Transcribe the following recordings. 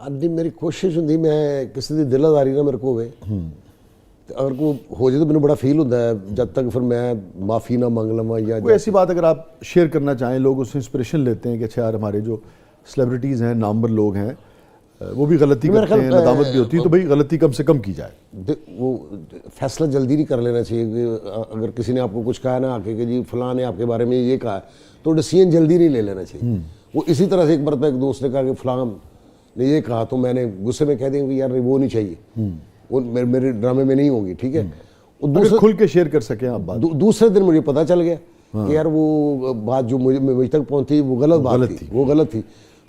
आदि मेरी कोशिश होंगी मैं किसी की दिलादारी ना मेरे को होवे अगर को हो जाए तो मैंने बड़ा फील होता है जब तक फिर मैं माफ़ी ना मांग लवा या कोई ऐसी बात अगर आप शेयर करना चाहें, लोग उससे इंस्पिरेशन लेते हैं कि अच्छा यार हमारे जो सेलिब्रिटीज़ हैं, नामवर लोग हैं, वो भी गलती करते हैं, नदामत भी होती है, तो भाई गलती कम से कम की जाए। वो फैसला जल्दी नहीं कर लेना चाहिए कि अगर किसी ने आपको कुछ कहा ना आके कि जी फलां ने आपके बारे में ये कहा तो डिसीजन जल्दी नहीं ले लेना चाहिए। वो इसी तरह से एक बार एक दोस्त ने कहा कि फलां ने ये कहा तो मैंने गुस्से में कह देंगे कि यार वो नहीं चाहिए, वो मेरे ड्रामे में नहीं होगी, ठीक है। दूसरे खुल के शेयर कर सकें आप बात। दूसरे दिन मुझे पता चल गया कि यार वो बात जो मुझे तक पहुंची वो गलत बात थी, वो गलत थी।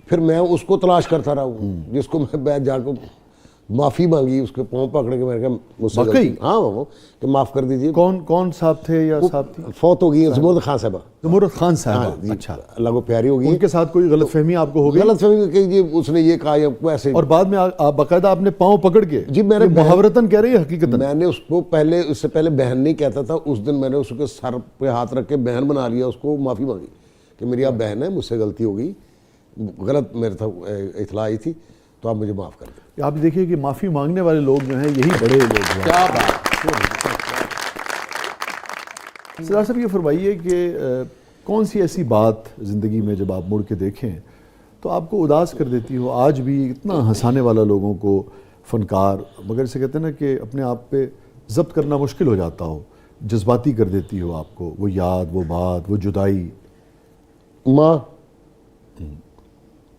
फिर मैं उसको तलाश करता रहा हूँ जिसको मैं जाकर माफ़ी मांगी, उसके पाँव पकड़ के मैंने कहा मुझसे गलती, हाँ वो कि माफ़ कर दीजिए। कौन साहब थे या साहब थी? फौत हो गई ज़मुर्द खान साहबा। ज़मुर्द खान साहब, अच्छा, अल्लाह को प्यारी हो गई। उनके साथ कोई गलतफहमी आपको हो गई? गलतफहमी कि ये उसने ये कहा या ऐसे, और बाद में आप बाकायदा आपने पाँव पकड़ के जी मैंने मुहावरतन कह रही है हकीकतन? मैंने उसको पहले, उससे पहले बहन नहीं कहता था, उस दिन मैंने उसके सर पे हाथ रख के बहन बना लिया, उसको माफ़ी मांगी कि मेरी आप बहन है, मुझसे गलती हो गई, गलत मेरे था इतला आई थी, तो आप मुझे माफ़ कर दें। आप देखिए कि माफ़ी मांगने वाले लोग जो हैं यही बड़े लोग हैं। क्या बात। सरदार साहब ये फरमाइए कि कौन सी ऐसी बात ज़िंदगी में जब आप मुड़ के देखें तो आपको उदास कर देती हो? आज भी इतना हंसाने वाला लोगों को फ़नकार, मगर इसे कहते हैं ना कि अपने आप पे ज़ब्त करना मुश्किल हो जाता हो, जज्बाती कर देती हो आपको वो याद, वो बात, वो जुदाई।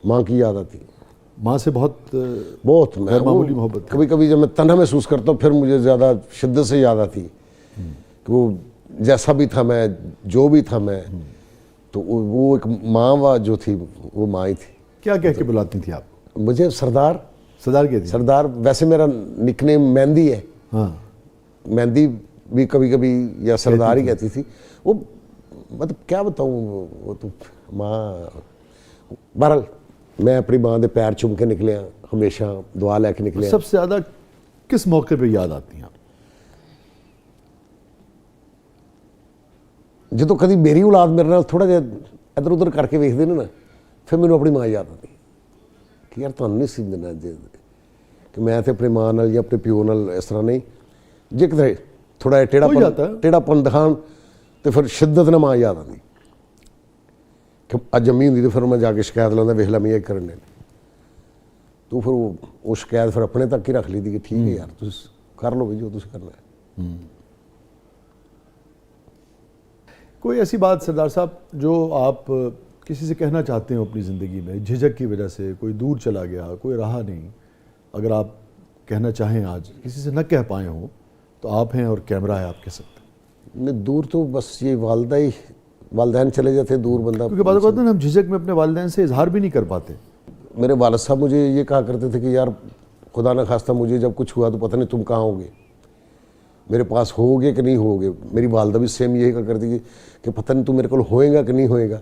माँ की याद आती है। माँ से बहुत मामूली मोहब्बत। कभी कभी जब मैं तन्हा महसूस करता हूँ फिर मुझे ज़्यादा शिद्दत से याद आती है कि वो जैसा भी था मैं, जो भी था मैं, तो वो एक माँ जो थी वो माँ ही थी। क्या कह के बुलाती थी आप? मुझे सरदार कहती थी? सरदार। वैसे मेरा निकनेम मेहंदी है। हाँ, मेहंदी भी कभी कभी या सरदार ही कहती थी। वो मतलब क्या बताऊँ, वो तो माँ। बहरहाल मैं अपनी माँ के पैर चुम के निकलिया, हमेशा दुआ लैके निकलिया। सबसे ज़्यादा किस मौके पे याद आती हैं? जो कभी मेरी औलाद मेरे नाल थोड़ा जिहा इधर उधर करके वेखदे ने ना, फिर मैनूं अपनी माँ याद आती कि यार तुहानूं नहीं सी देना कि मैं तो अपनी माँ नाल या अपने प्यो नाल इस तरह नहीं, जे किते थोड़ा टेढ़ापन दिखाण तो फिर शिद्दत नाल माँ याद आती कि अज अम्मी होंदी तो फिर मैं जाके शिकायत लाता, वेख ला मैं करने, तो फिर वो शिकायत फिर अपने तक ही रख ली थी कि ठीक है यार तुम कर लो भी जो तुम करना है। कोई ऐसी बात सरदार साहब जो आप किसी से कहना चाहते हो अपनी ज़िंदगी में, झिझक की वजह से, कोई दूर चला गया, कोई रहा नहीं, अगर आप कहना चाहें आज किसी से न कह पाए हो तो आप हैं और कैमरा है, आप कह सकते हैं? नहीं, दूर तो बस ये वालदैन चले जाते दूर बंदा, क्योंकि बात होता है ना हम झिझक में अपने वालिदैन से इजहार भी नहीं कर पाते। मेरे वालिद साहब मुझे ये कहा करते थे कि यार खुदा न खास्ता मुझे जब कुछ हुआ तो पता नहीं तुम कहाँ होगे, मेरे पास होगे कि नहीं होगे। मेरी वालदा भी सेम यही कहा करती थी कि पता नहीं तू मेरे को होएगा कि नहीं होएगा।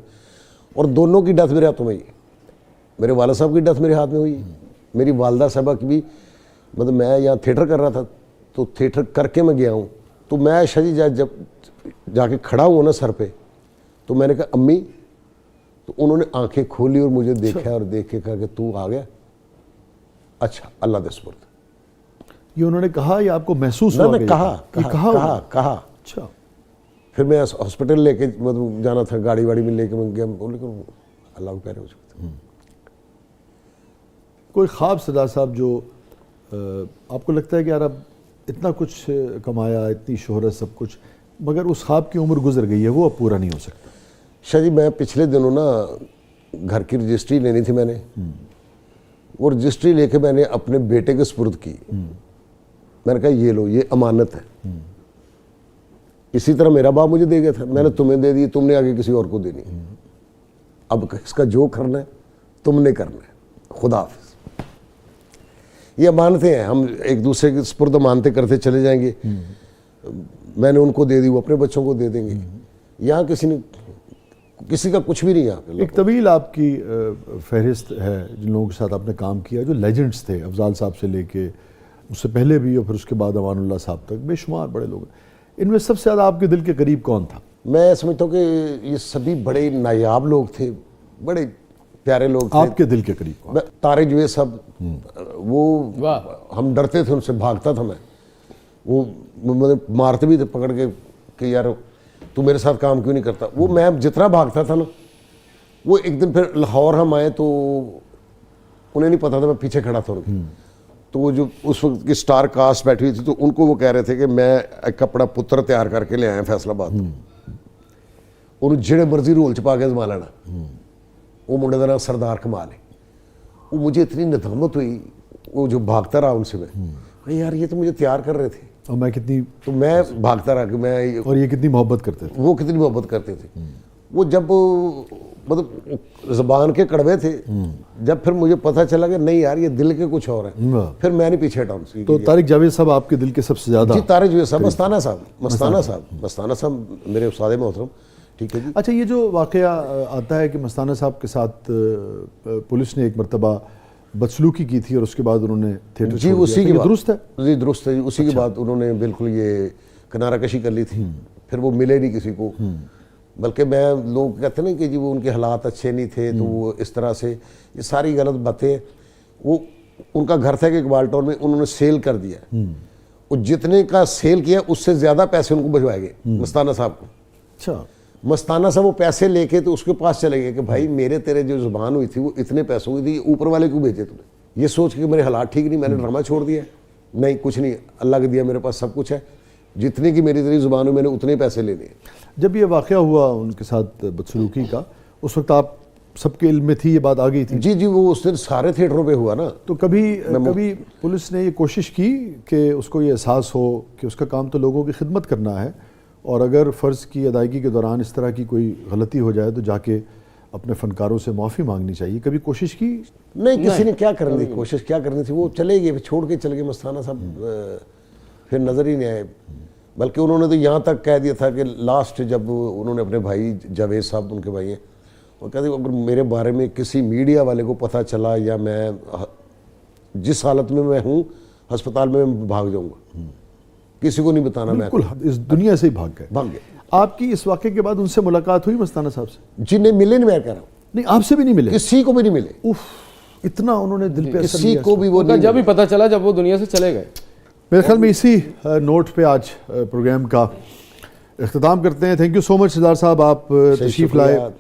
और दोनों की डेथ मेरे हाथों में ही, मेरे वालिद साहब की डेथ मेरे हाथ में हुई, मेरी वालदा साहबा की भी। मतलब मैं यहाँ थिएटर कर रहा था तो थिएटर करके मैं गया हूँ, तो मैं शायद जब जाके खड़ा हुआ ना सर पे, तो मैंने कहा अम्मी, तो उन्होंने आंखें खोली और मुझे देखा और देख के कहा कि तू आ गया, अच्छा अल्लाह दे सुपुर्द। ये उन्होंने कहा या आपको महसूस हुआ? कहा। अच्छा। फिर मैं हॉस्पिटल लेके मतलब जाना था, गाड़ी वाड़ी में लेके मैं गया, बोले अल्लाह को प्यारे हो चुके थे। कोई ख्वाब सरदार साहब जो आपको लगता है कि यार अब इतना कुछ कमाया, इतनी शोहरत, सब कुछ, मगर उस ख्वाब की उम्र गुजर गई है, वो अब पूरा नहीं हो सकता? शाह जी मैं पिछले दिनों ना घर की रजिस्ट्री लेनी थी मैंने, वो रजिस्ट्री लेके मैंने अपने बेटे के सुपुर्द की। मैंने कहा ये लो, ये अमानत है। इसी तरह मेरा बाप मुझे दे गया था, मैंने तुम्हें दे दी, तुमने आगे किसी और को देनी। अब इसका जो करना है तुमने करना है, खुदा हाफिज़। ये अमानतें हैं, हम एक दूसरे के सुपुर्द अमानतें करते चले जाएंगे। मैंने उनको दे दी, वो अपने बच्चों को दे देंगे। यहाँ किसी का कुछ भी नहीं। यहाँ एक तवील आपकी फहरिस्त है जिन लोगों के साथ आपने काम किया, जो लेजेंड्स थे, अफजाल साहब से लेके उससे पहले भी और फिर उसके बाद अमानुल्लाह साहब तक, बेशुमार बड़े लोग। इनमें सबसे ज़्यादा आपके दिल के करीब कौन था? मैं समझता हूँ कि ये सभी बड़े नायाब लोग थे, बड़े प्यारे लोग थे। आपके दिल के करीब कौन? तारे जुए सब, वो हम डरते थे उनसे, भागता था मैं। वो मुझे मारते भी थे पकड़ के कि यार तू मेरे साथ काम क्यों नहीं करता। वो मैं जितना भागता था ना, वो एक दिन फिर लाहौर हम आए तो उन्हें नहीं पता था, मैं पीछे खड़ा था उनके। तो वो जो उस वक्त की स्टार कास्ट बैठी हुई थी, तो उनको वो कह रहे थे कि मैं एक अपना पुत्र तैयार करके ले आया फैसलाबाद। उन्होंने जिड़े मर्जी रोल च पा के जमा लेना। वो मुंडे का नाम सरदार कमाल है। वो मुझे इतनी नदामत हुई, वो जो भागता रहा उनसे मैं यार ये तो मुझे तैयार कर रहे थे, और मैं कितनी, तो मैं भागता रहा कि मैं, और ये कितनी मोहब्बत करते थे। वो कितनी मोहब्बत करते थे। वो जब मतलब ज़बान के कड़वे थे, जब फिर मुझे पता चला कि नहीं यार ये दिल के कुछ और है, फिर मैं नहीं पीछे हटा उनसे। तो तारिक जावेद साहब आपके दिल के सबसे ज्यादा? जी तारिक जावेद साहब, मस्ताना साहब, मस्ताना साहब मेरे उस्ताद मोहतरम। ठीक है जी। अच्छा, ये जो वाकया आता है कि मस्ताना साहब के साथ पुलिस ने एक मरतबा बदसलूकी की थी और उसके बाद उन्होंने थिएटर जी, छोड़ दिया, उसी तो के ये बाद दुरुस्त है? जी दुरुस्त है जी। उसी के बाद उन्होंने बिल्कुल ये किनारा कशी कर ली थी। फिर वो मिले नहीं किसी को, बल्कि मैं, लोग कहते ना कि जी वो उनके हालात अच्छे नहीं थे तो वो इस तरह से, ये सारी गलत बातें। वो उनका घर था कि इकबाल टाउन में, उन्होंने सेल कर दिया। वो जितने का सेल किया उससे ज़्यादा पैसे उनको भिजवाए गए मस्ताना साहब को। अच्छा। मस्ताना साहब वो पैसे लेके तो उसके पास चले गए कि भाई मेरे तेरे जो जुबान हुई थी वो इतने पैसों की थी, ऊपर वाले क्यों भेजे तुमने? ये सोच के मेरे हालात ठीक नहीं, मैंने ड्रामा छोड़ दिया। नहीं कुछ नहीं, अल्लाह के दिया, मेरे पास सब कुछ है, जितने की मेरी तेरी जुबान हुई मैंने उतने पैसे लेने हैं। जब ये वाकया हुआ उनके साथ बदसलूकी का, उस वक्त आप सबके इल्म में थी, ये बात आ गई थी? जी जी, वो उस दिन सारे थिएटरों पे हुआ ना। तो कभी पुलिस ने ये कोशिश की कि उसको ये एहसास हो कि उसका काम तो लोगों की खिदमत करना है, और अगर फ़र्ज़ की अदायगी के दौरान इस तरह की कोई गलती हो जाए तो जाके अपने फ़नकारों से माफ़ी मांगनी चाहिए, कभी कोशिश की? नहीं, किसी ने क्या करनी थी, कोशिश क्या करनी थी। वो चले गए, छोड़ के चले गए मस्ताना साहब, फिर नज़र ही नहीं आए। बल्कि उन्होंने तो यहाँ तक कह दिया था कि लास्ट जब उन्होंने अपने भाई जावेद साहब, उनके भाई हैं, वो कहते अगर मेरे बारे में किसी मीडिया वाले को पता चला या मैं जिस हालत में मैं हूँ अस्पताल में, मैं भाग जाऊँगा, किसी को नहीं बताना। मैं बिल्कुल इस दुनिया से ही भाग गए। आपकी इस वाक़े के बाद उनसे मुलाकात हुई मस्ताना साहब से? जी नहीं, मिले नहीं, मैं कह रहा हूँ। नहीं, आपसे भी नहीं मिले? किसी को भी नहीं मिले। उफ, इतना उन्होंने दिल पे असर किसी लिया को भी वो उनका जब भी पता चला जब वो दुनिया से चले गए। मेरे ख्याल में इसी नोट पे आज प्रोग्राम का इख्तिताम करते हैं। थैंक यू सो मच सरदार साहब, आप तशरीफ़ लाए,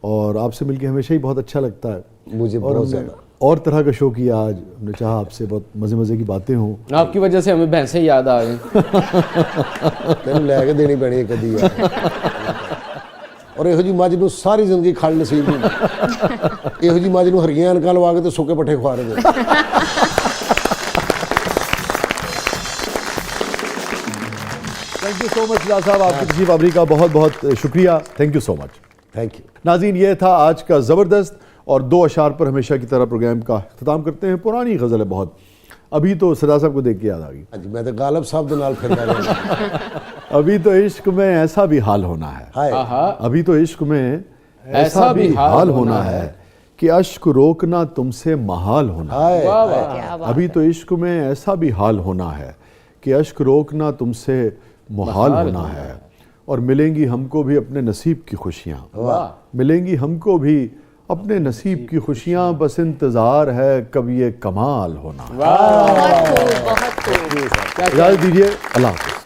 और आपसे मिलकर हमेशा ही बहुत अच्छा लगता है। मुझे बहुत ज़्यादा। और तरह का शो किया आज, हमने चाहा आपसे बहुत मज़े मज़े की बातें हों। आपकी वजह से हमें भैंसें याद आ गई। तेन लैके देनी पैनी कदी और यहो जी मज नूं सारी जिंदगी खड़ नसीब नहीं। यहो जी मज नूं हरियां अनकां लवा के तो सुके पट्ठे खुआ रहे थे। थैंक यू सो मच सरदार साहब, आपकी तशरीफ आवरी का बहुत बहुत शुक्रिया। Thank you so much. Thank you नाज़रीन, ये था आज का ज़बरदस्त, और दो अशार पर हमेशा की तरह प्रोग्राम का इख्तिताम करते हैं। पुरानी गज़ल है बहुत, अभी तो सरदार साहब को देख के याद आ गई। जी, मैं तो गालब साहब के नाल फिरदा रहा। अभी तो इश्क में ऐसा भी हाल होना है, हाय अभी तो इश्क में ऐसा भी हाल होना है कि अश्क रोकना तुमसे महाल होना है। हाय अभी तो इश्क में ऐसा भी हाल होना है कि अश्क रोकना तुमसे मुहाल होना है, और मिलेंगी हमको भी अपने नसीब की खुशियाँ, मिलेंगी हमको भी अपने नसीब की खुशियाँ, बस इंतज़ार है कब ये कमाल होना है। बहुत खूब, बहुत खूब। इजाज़त दीजिए, अल्लाह हाफ़िज़।